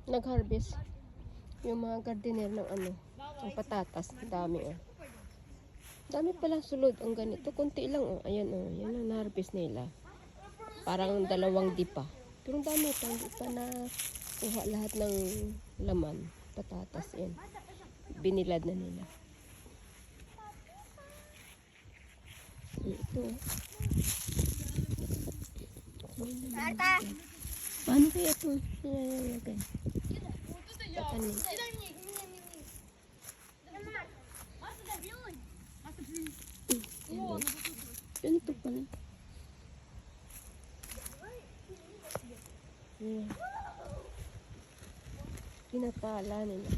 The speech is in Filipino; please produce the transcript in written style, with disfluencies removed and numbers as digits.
nag-harvest yung mga gardener ng ano, ng patatas. Dami oh. Dami palang sulod ang ganito. Kunti lang oh. Ayan oh. Yan ang na-harvest nila. Parang 2 dipa. Pero ang dami pa. Hindi pa na kuha lahat ng laman. Patatas yan. Binilad na nila. Ito. Paano kaya ito? Nilagay. Tatanim. Ganito pala. Ayan. Pinapala nila.